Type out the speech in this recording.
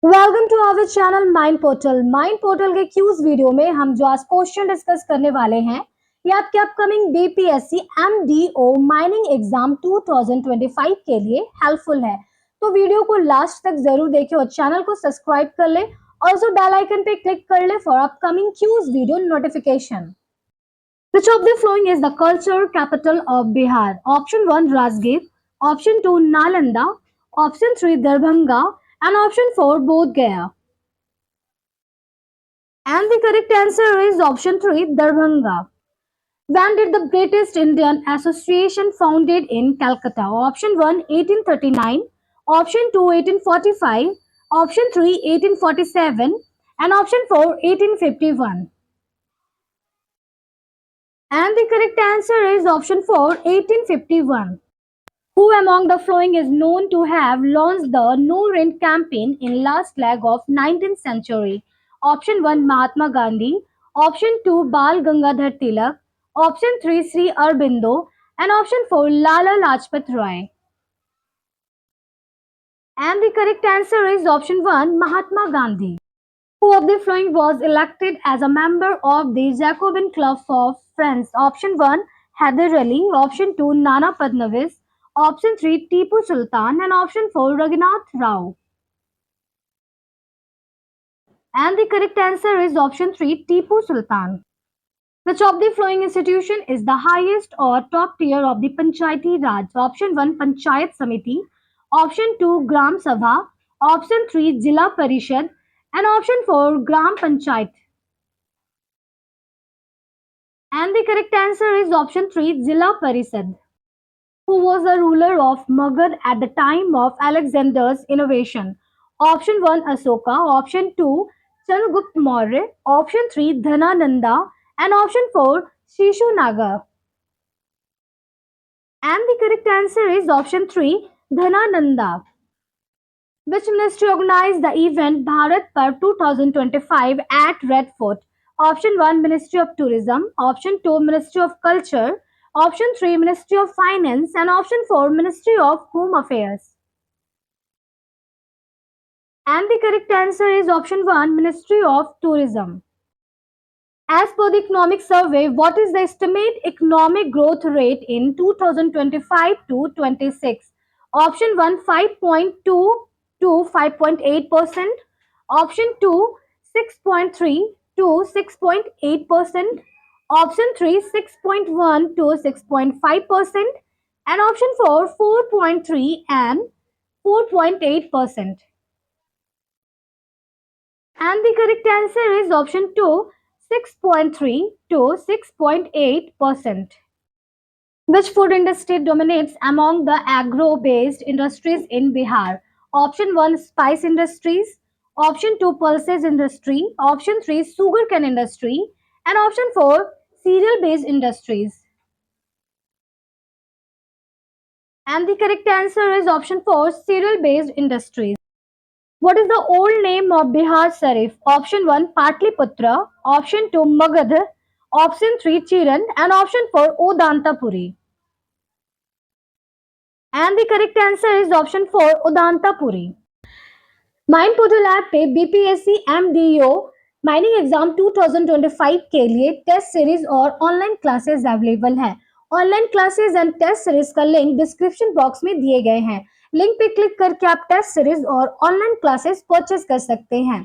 Welcome to our channel mind portal. Mind portal के quiz video में हम जो आज क्वेश्चन डिस्कस करने वाले हैं ये आपके upcoming BPSC MDO mining exam 2025 के लिए हेल्पफुल है। तो वीडियो को लास्ट तक जरूर देखें और चैनल को सब्सक्राइब कर ले। ऑल्सो बेल आइकन पे क्लिक कर ले for upcoming quiz video notification. Which of the following is the cultural capital of Bihar? Option 1 Rajgir, Option 2 Nalanda, Option 3 Darbhanga, and Option 4 Bodh Gaya. And the correct answer is Option 3 Darbhanga. When did the British Indian Association founded in Calcutta? Option 1 1839, Option 2 1845, Option 3 1847, and Option 4 1851. And the correct answer is Option 4 1851. Who among the following is known to have launched the No Rent campaign in last leg of 19th century? Option 1 Mahatma Gandhi, Option 2 Bal Gangadhar Tilak, Option 3 Sri Aurobindo, and Option 4 Lala Lajpat Rai. And the correct answer is Option 1 Mahatma Gandhi. Who of the following was elected as a member of the Jacobin Club of France? Option 1 Haider Ali, Option 2 Nana Padnavis, Option 3 Tipu Sultan, and Option 4 Raghunath Rao. And the correct answer is Option 3 Tipu Sultan. Which of the following institution is the highest or top tier of the Panchayati Raj? Option 1 Panchayat Samiti, Option 2 Gram Sabha, Option 3 Jila Parishad, and Option 4 Gram Panchayat. And the correct answer is Option 3 Jila Parishad. Who was the ruler of Magad at the time of Alexander's innovation? Option 1 Asoka, Option 2 Chandragupta Maurya, Option 3 Dhanananda, and Option 4 Shishunaga. And the correct answer is Option 3 Dhanananda. Which ministry organized the event Bharat Parv 2025 at Red Fort? Option 1 Ministry of Tourism, Option 2 Ministry of Culture, Option 3 Ministry of Finance, and Option 4 Ministry of Home Affairs. And the correct answer is Option 1 Ministry of Tourism. As per the economic survey, what is the estimate economic growth rate in 2025 to 26? Option 1 5.2 to 5.8%, Option 2 6.3 to 6.8%, Option 3 6.1 to 6.5%, and Option 4 4.3 and 4.8%. And the correct answer is Option 2 6.3 to 6.8%. Which food industry dominates among the agro-based industries in Bihar? Option 1 spice industries, Option 2 pulses industry, Option 3 sugarcane industry, and Option 4 cereal-based industries. And the correct answer is Option 4 cereal-based industries. What is the old name of Bihar Sharif? Option 1 Patliputra, Option 2 Magadh, Option 3 Chiran, and Option 4 Udantapuri. And the correct answer is Option 4 Udantapuri. Mind portal app पे BPSC MDO mining exam 2025 के लिए test series और online classes available है। Online classes and test series का link description box में दिए गए हैं। लिंक पे क्लिक करके आप टेस्ट सीरीज और ऑनलाइन क्लासेस परचेज कर सकते हैं।